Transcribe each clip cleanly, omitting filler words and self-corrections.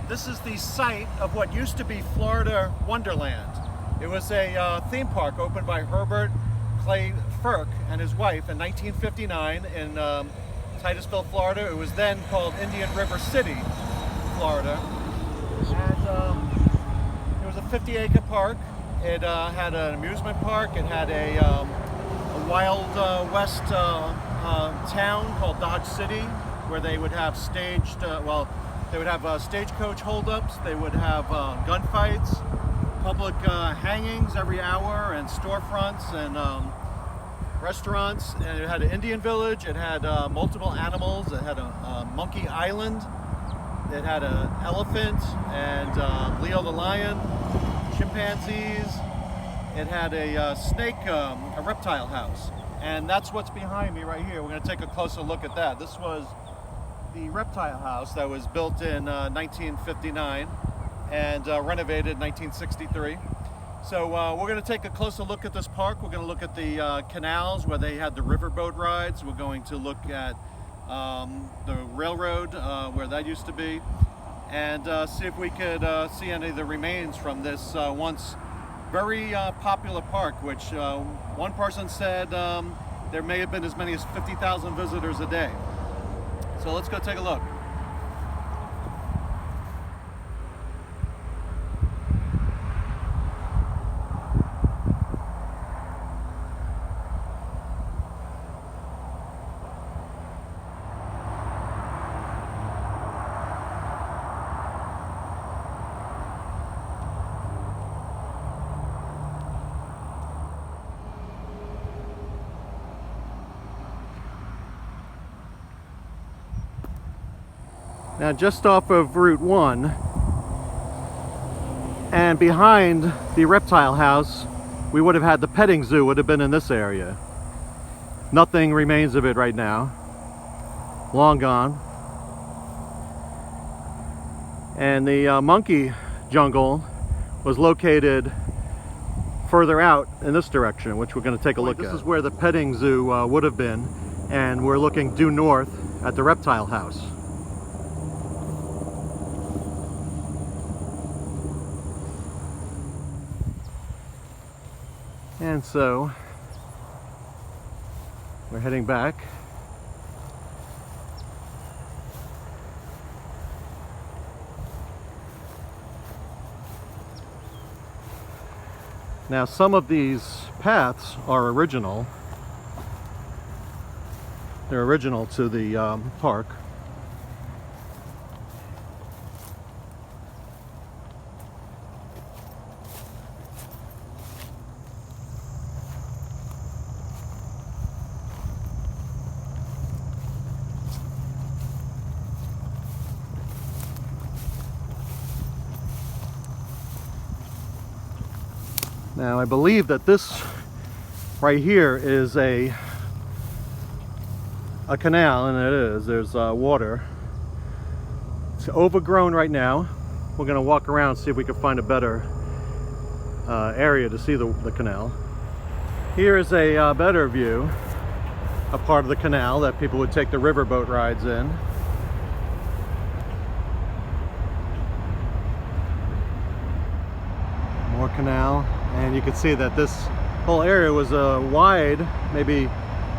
This is the site of what used to be Florida Wonderland. It was a theme park opened by Herbert Clay Firk and his wife in 1959 in Titusville, Florida. It was then called Indian River City, Florida. And it was a 50-acre park. It had an amusement park. It had a Wild West town called Dodge City, where they would have staged, they would have stagecoach holdups, they would have gunfights, public hangings every hour, and storefronts and restaurants. And it had an Indian village, it had multiple animals, it had a monkey island, it had an elephant and Leo the lion, chimpanzees, it had a snake, a reptile house. And that's what's behind me right here. We're going to take a closer look at that. This was the reptile house that was built in 1959 and renovated in 1963. So we're going to take a closer look at this park. We're going to look at the canals where they had the riverboat rides. We're going to look at the railroad where that used to be, and see if we could see any of the remains from this once very popular park, which one person said there may have been as many as 50,000 visitors a day. So let's go take a look. Now, just off of Route 1 and behind the reptile house, we would have had the petting zoo, would have been in this area. Nothing remains of it right now. Long gone. And the monkey jungle was located further out in this direction, which we're going to take a look at. This is where the petting zoo would have been, and we're looking due north at the reptile house. And so we're heading back. Now, some of these paths are original. They're original to the park. Now, I believe that this right here is a canal, and it is. There's water. It's overgrown right now. We're going to walk around, see if we can find a better area to see the canal. Here is a better view, a part of the canal that people would take the riverboat rides in. More canal. And you can see that this whole area was a wide, maybe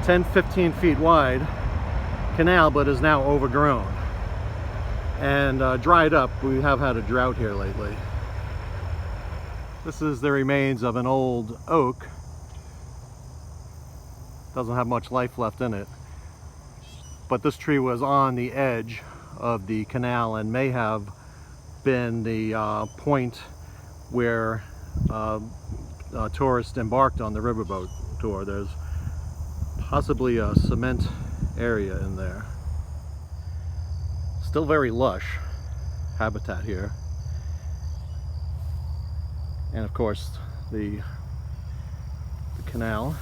10-15 feet wide canal, but is now overgrown and dried up. We have had a drought here lately. This is the remains of an old oak. Doesn't have much life left in it, but this tree was on the edge of the canal and may have been the point where tourists embarked on the riverboat tour. There's possibly a cement area in there. Still very lush habitat here. And of course the canal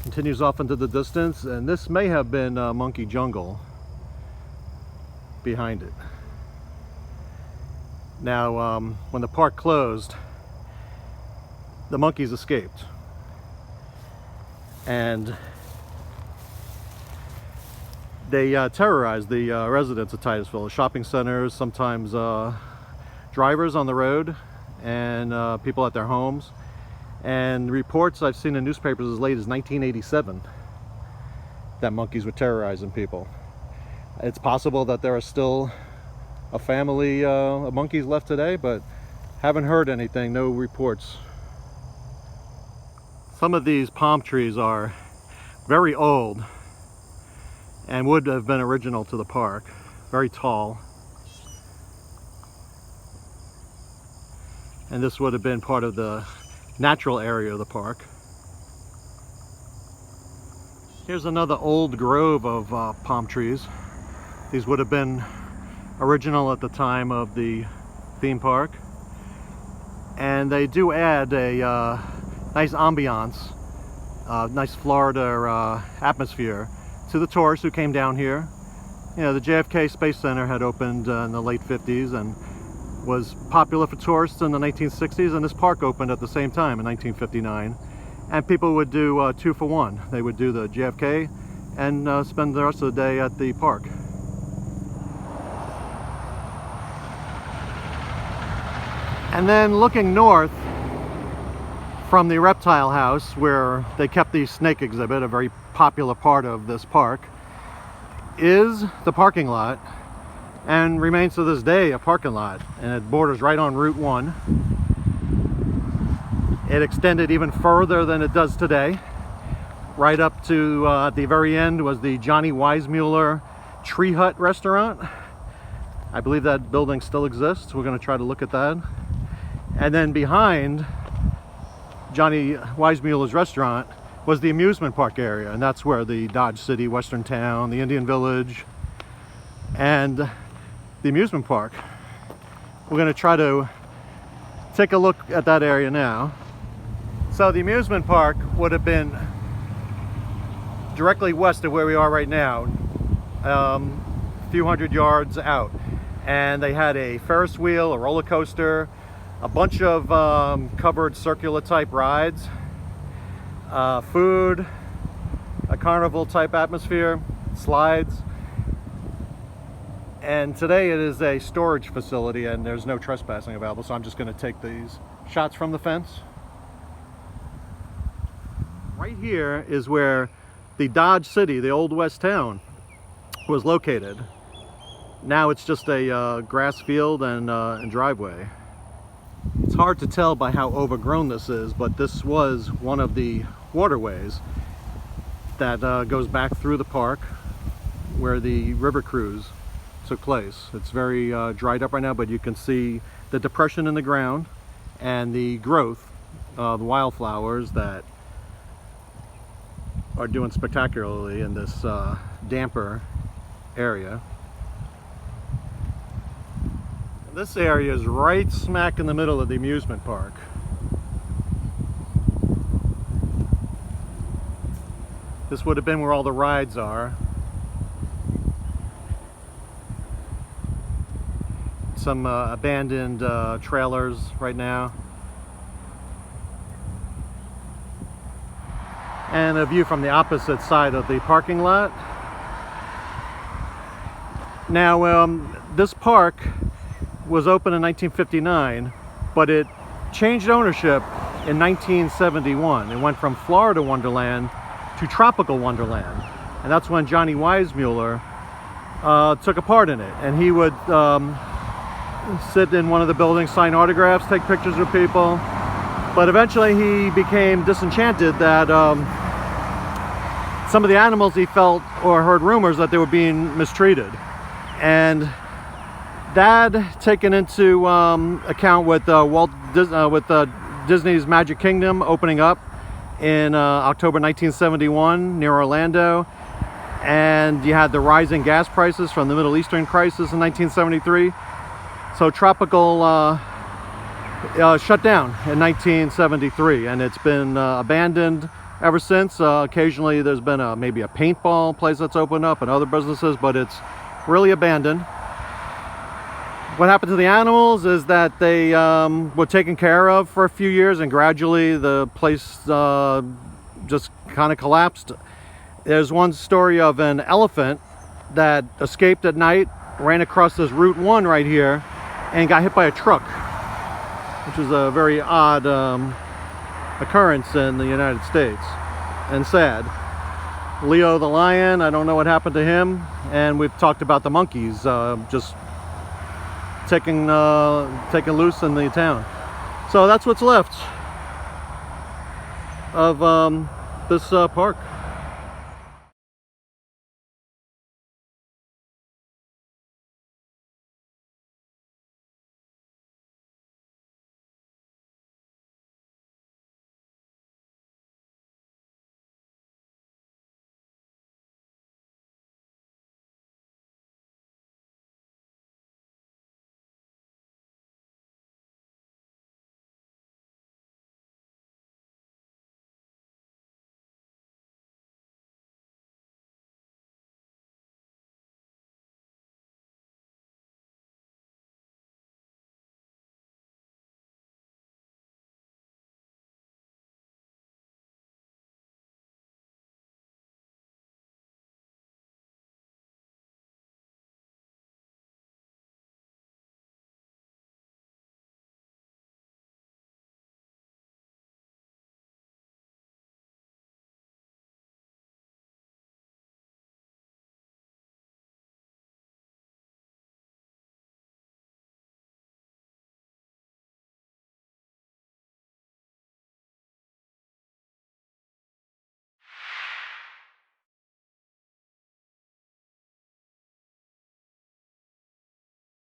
continues off into the distance, and this may have been a monkey jungle behind it. Now, when the park closed, the monkeys escaped, and they terrorize the residents of Titusville, shopping centers, sometimes drivers on the road, and people at their homes. And reports I've seen in newspapers as late as 1987 that monkeys were terrorizing people. It's possible that there are still a family of monkeys left today, but haven't heard anything, no reports. Some of these palm trees are very old and would have been original to the park. Very tall. And this would have been part of the natural area of the park. Here's another old grove of palm trees. These would have been original at the time of the theme park. And they do add a nice ambiance, nice Florida atmosphere to the tourists who came down here. You know, the Jfk Space Center had opened in the late 50s and was popular for tourists in the 1960s, and this park opened at the same time in 1959. And people would do 2 for 1. They would do the JFK and spend the rest of the day at the park. And then looking north from the reptile house, where they kept the snake exhibit, a very popular part of this park, is the parking lot, and remains to this day a parking lot, and it borders right on Route 1. It extended even further than it does today. Right up to at the very end was the Johnny Weissmuller Tree Hut restaurant. I believe that building still exists. We're going to try to look at that. And then behind Johnny Weissmuller's restaurant was the amusement park area, and that's where the Dodge City, Western Town, the Indian Village, and the amusement park. We're going to try to take a look at that area now. So the amusement park would have been directly west of where we are right now, a few hundred yards out. And they had a Ferris wheel, a roller coaster, a bunch of covered circular type rides, food, a carnival type atmosphere, slides. And today it is a storage facility and there's no trespassing available, so I'm just going to take these shots from the fence. Right here is where the Dodge City, the old West Town, was located. Now it's just a grass field and driveway. It's hard to tell by how overgrown this is, but this was one of the waterways that goes back through the park where the river cruise took place. It's very dried up right now, but you can see the depression in the ground and the growth of the wildflowers that are doing spectacularly in this damper area. This area is right smack in the middle of the amusement park. This would have been where all the rides are. Some abandoned trailers right now. And a view from the opposite side of the parking lot. Now, this park was open in 1959, but it changed ownership in 1971. It went from Florida Wonderland to Tropical Wonderland. And that's when Johnny Weissmuller took a part in it. And he would sit in one of the buildings, sign autographs, take pictures with people. But eventually he became disenchanted that some of the animals he felt or heard rumors that they were being mistreated. And that, taken into account with Disney's Magic Kingdom opening up in October 1971 near Orlando, and you had the rising gas prices from the Middle Eastern crisis in 1973. So Tropical shut down in 1973, and it's been abandoned ever since. Occasionally there's been maybe a paintball place that's opened up and other businesses, but it's really abandoned. What happened to the animals is that they were taken care of for a few years, and gradually the place just kind of collapsed. There's one story of an elephant that escaped at night, ran across this Route 1 right here, and got hit by a truck, which is a very odd occurrence in the United States, and sad. Leo the lion, I don't know what happened to him, and we've talked about the monkeys just taking loose in the town. So that's what's left of this park.